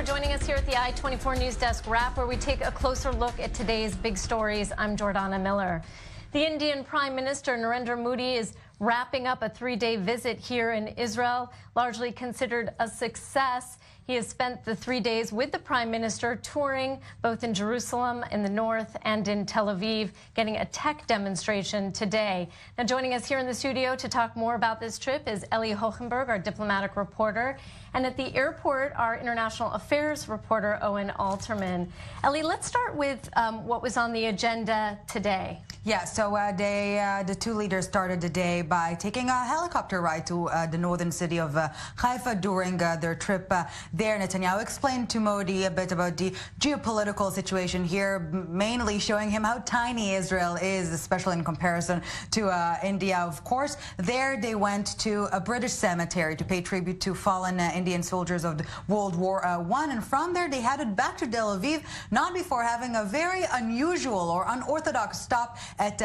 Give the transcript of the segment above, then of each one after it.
joining us here at the I-24 News Desk Wrap, where we take a closer look at today's big stories. I'm Jordana Miller. The Indian Prime Minister Narendra Modi is wrapping up a three-day visit here in Israel, largely considered a success. He has spent the 3 days with the Prime Minister touring both in Jerusalem in the north and in Tel Aviv, getting a tech demonstration today. Now, joining us here in the studio to talk more about this trip is Ellie Hochenberg, our diplomatic reporter, and at the airport, our international affairs reporter, Owen Alterman. Ellie, let's start with what was on the agenda today. Yeah, so the two leaders started the day by taking a helicopter ride to the northern city of Haifa during their trip there. Netanyahu explained to Modi a bit about the geopolitical situation here, mainly showing him how tiny Israel is, especially in comparison to India, of course. There they went to a British cemetery to pay tribute to fallen Indian soldiers of World War I, and from there they headed back to Tel Aviv, not before having a very unusual or unorthodox stop at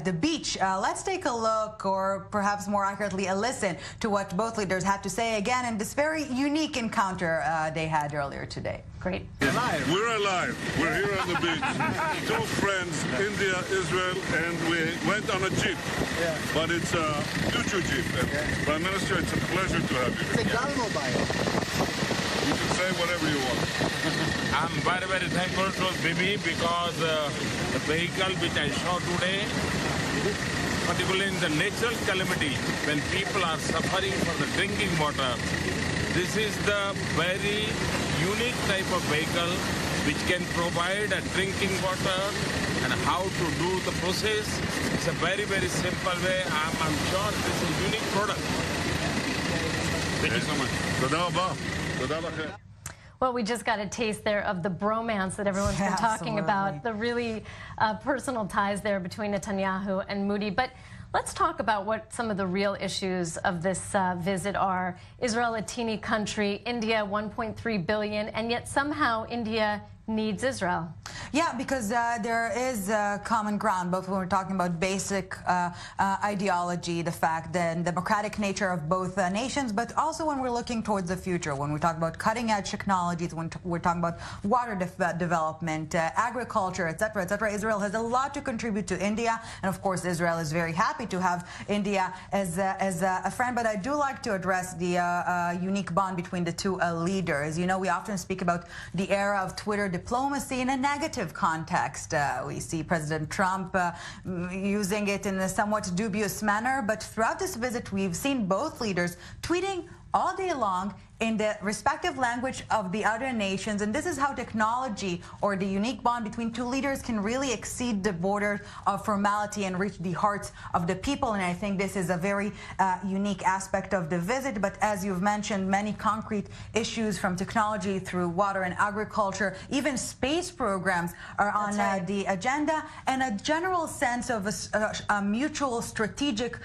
the beach. Let's take a look, or perhaps more accurately, a listen to what both leaders had to say again in this very unique encounter they had earlier today. Great. Alive. We're alive. We're here on the beach. Two friends, India, Israel, and we went on a jeep. Yeah. But it's a choo-choo jeep. Prime Minister, it's a pleasure to have you. It's a Galmobile. You can say whatever you want. I'm very, very thankful to Bibi because the vehicle which I saw today, particularly in the natural calamity, when people are suffering for the drinking water, this is the very unique type of vehicle which can provide a drinking water and how to do the process. It's a very, very simple way. I'm sure this is a unique product. Thank you so much. Toda rabah. Toda lachem. Well, we just got a taste there of the bromance that everyone's been talking about, the really personal ties there between Netanyahu and Modi. But let's talk about what some of the real issues of this visit are. Israel, a teeny country, India, 1.3 billion, and yet somehow India needs Israel. Yeah, because there is common ground, both when we're talking about basic ideology, the fact that democratic nature of both nations, but also when we're looking towards the future, when we talk about cutting-edge technologies, when we're talking about water development, agriculture, etc., etc. Israel has a lot to contribute to India, and of course Israel is very happy to have India as a friend. But I do like to address the unique bond between the two leaders. You know, we often speak about the era of Twitter diplomacy in a negative context. We see President Trump using it in a somewhat dubious manner, but throughout this visit we've seen both leaders tweeting all day long in the respective language of the other nations, and this is how technology or the unique bond between two leaders can really exceed the borders of formality and reach the hearts of the people. And I think this is a very unique aspect of the visit. But as you've mentioned, many concrete issues from technology through water and agriculture, even space programs are on the agenda, and a general sense of a mutual strategic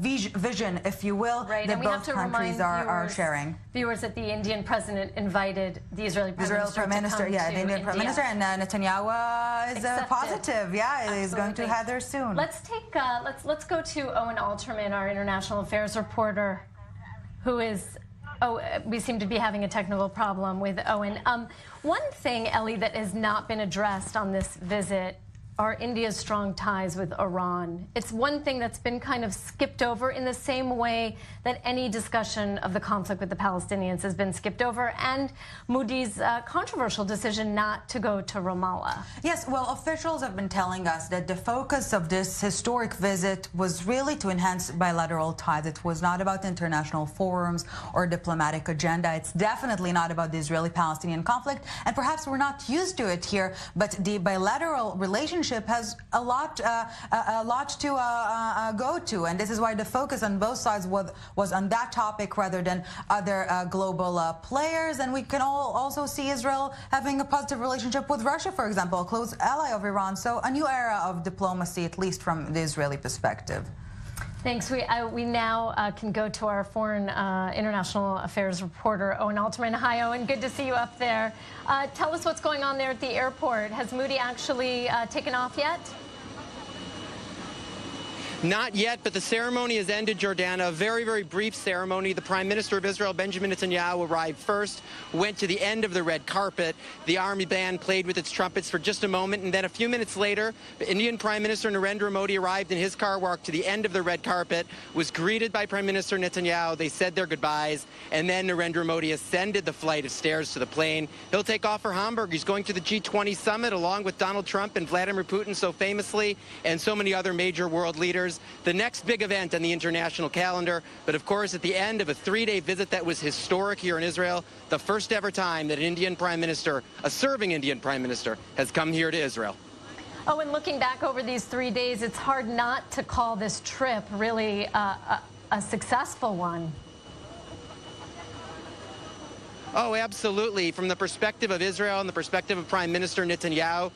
vision, if you will, right. that both countries are sharing. Viewers, that the Indian president invited the Israeli Prime Minister to the Indian Prime Minister, and Netanyahu is positive. Yeah, he's going to head there soon. Let's take let's go to Owen Alterman, our international affairs reporter, who is. Oh, we seem to be having a technical problem with Owen. One thing, Ellie, that has not been addressed on this visit are India's strong ties with Iran. It's one thing that's been kind of skipped over in the same way that any discussion of the conflict with the Palestinians has been skipped over, and Modi's controversial decision not to go to Ramallah. Yes, well, officials have been telling us that the focus of this historic visit was really to enhance bilateral ties. It was not about international forums or diplomatic agenda. It's definitely not about the Israeli-Palestinian conflict, and perhaps we're not used to it here, but the bilateral relationship has a lot to go to, and this is why the focus on both sides was on that topic rather than other global players. And we can also see Israel having a positive relationship with Russia, for example, a close ally of Iran. So a new era of diplomacy, at least from the Israeli perspective. Thanks. We now can go to our foreign international affairs reporter, Owen Alterman. Hi, Owen. Good to see you up there. Tell us what's going on there at the airport. Has Modi actually taken off yet? Not yet, but the ceremony has ended, Jordana. A very, very brief ceremony. The Prime Minister of Israel, Benjamin Netanyahu, arrived first, went to the end of the red carpet. The army band played with its trumpets for just a moment, and then a few minutes later, the Indian Prime Minister Narendra Modi arrived in his car, walked to the end of the red carpet, was greeted by Prime Minister Netanyahu. They said their goodbyes, and then Narendra Modi ascended the flight of stairs to the plane. He'll take off for Hamburg. He's going to the G20 summit along with Donald Trump and Vladimir Putin so famously, and so many other major world leaders. The next big event on the international calendar, but of course at the end of a 3-day visit that was historic here in Israel, the first ever time that an Indian Prime Minister, a serving Indian Prime Minister, has come here to Israel. Oh, and looking back over these 3 days, it's hard not to call this trip really a successful one. Oh, absolutely. From the perspective of Israel and the perspective of Prime Minister Netanyahu,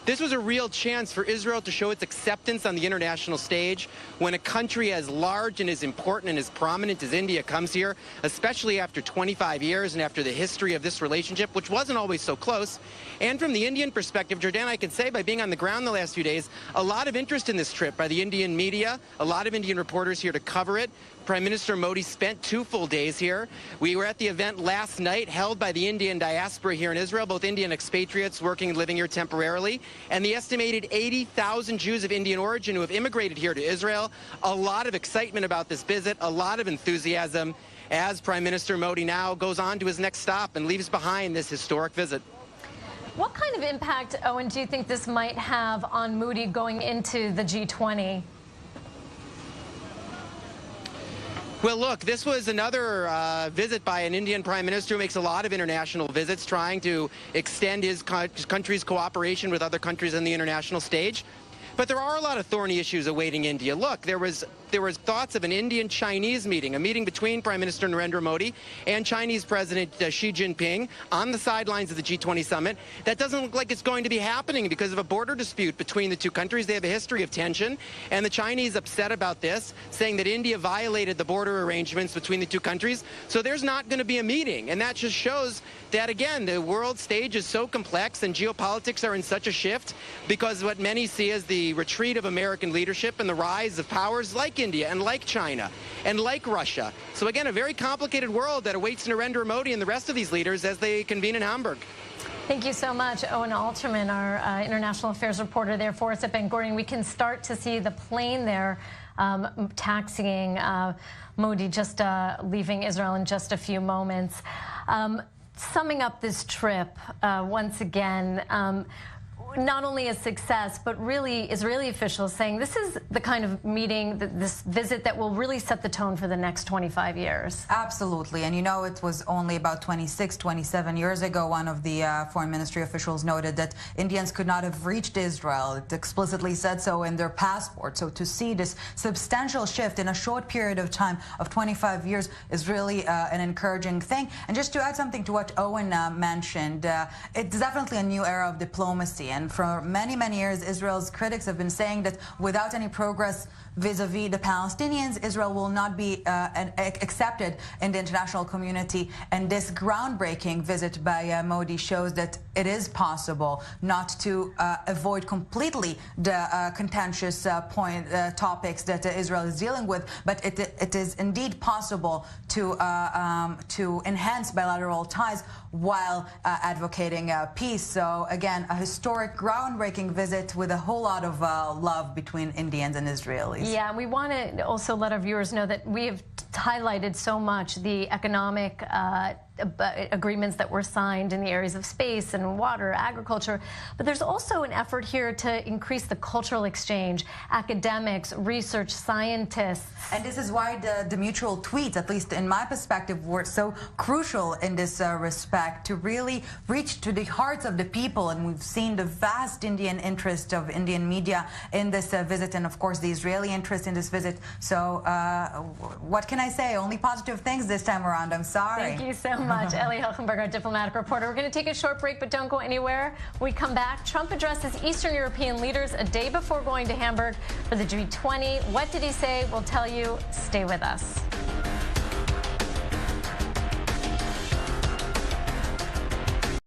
this was a real chance for Israel to show its acceptance on the international stage when a country as large and as important and as prominent as India comes here, especially after 25 years and after the history of this relationship, which wasn't always so close. And from the Indian perspective, Jordana, I can say by being on the ground the last few days, a lot of interest in this trip by the Indian media, a lot of Indian reporters here to cover it. Prime Minister Modi spent 2 full days here. We were at the event last night held by the Indian diaspora here in Israel, both Indian expatriates working and living here temporarily, and the estimated 80,000 Jews of Indian origin who have immigrated here to Israel. A lot of excitement about this visit, a lot of enthusiasm as Prime Minister Modi now goes on to his next stop and leaves behind this historic visit. What kind of impact, Owen, do you think this might have on Modi going into the G20? Well, look, this was another visit by an Indian Prime Minister who makes a lot of international visits, trying to extend his country's cooperation with other countries on the international stage. But there are a lot of thorny issues awaiting India. Look, there was thoughts of an Indian-Chinese meeting, a meeting between Prime Minister Narendra Modi and Chinese President Xi Jinping on the sidelines of the G20 summit. That doesn't look like it's going to be happening because of a border dispute between the two countries. They have a history of tension, and the Chinese upset about this, saying that India violated the border arrangements between the two countries. So there's not going to be a meeting, and that just shows that, again, the world stage is so complex and geopolitics are in such a shift because what many see as the retreat of American leadership and the rise of powers like India and like China and like Russia. So again, a very complicated world that awaits Narendra Modi and the rest of these leaders as they convene in Hamburg. Thank you so much, Owen Alterman, our international affairs reporter there for us at Ben Gurion. We can start to see the plane there taxiing Modi, just leaving Israel in just a few moments. Summing up this trip, once again, not only a success, but really Israeli officials saying this is the kind of meeting, this visit that will really set the tone for the next 25 years. Absolutely. And you know, it was only about 26, 27 years ago, one of the foreign ministry officials noted that Indians could not have reached Israel. It explicitly said so in their passport. So to see this substantial shift in a short period of time of 25 years is really an encouraging thing. And just to add something to what Owen mentioned, it's definitely a new era of diplomacy. And for many, many years, Israel's critics have been saying that without any progress vis-a-vis the Palestinians, Israel will not be accepted in the international community. And this groundbreaking visit by Modi shows that it is possible not to avoid completely the contentious topics that Israel is dealing with, but it is indeed possible to enhance bilateral ties while advocating peace. So again, a historic, groundbreaking visit with a whole lot of love between Indians and Israelis. Yeah, and we want to also let our viewers know that we have highlighted so much the economic agreements that were signed in the areas of space and water, agriculture, but there's also an effort here to increase the cultural exchange, academics, research, scientists. And this is why the mutual tweets, at least in my perspective, were so crucial in this respect, to really reach to the hearts of the people. And we've seen the vast Indian interest of Indian media in this visit, and of course the Israeli interest in this visit. So what can I say? Only positive things this time around. I'm sorry. Thank you so much, Ellie Hilchenberg, our diplomatic reporter. We're going to take a short break, but don't go anywhere. When we come back, Trump addresses Eastern European leaders a day before going to Hamburg for the G20. What did he say? We'll tell you. Stay with us.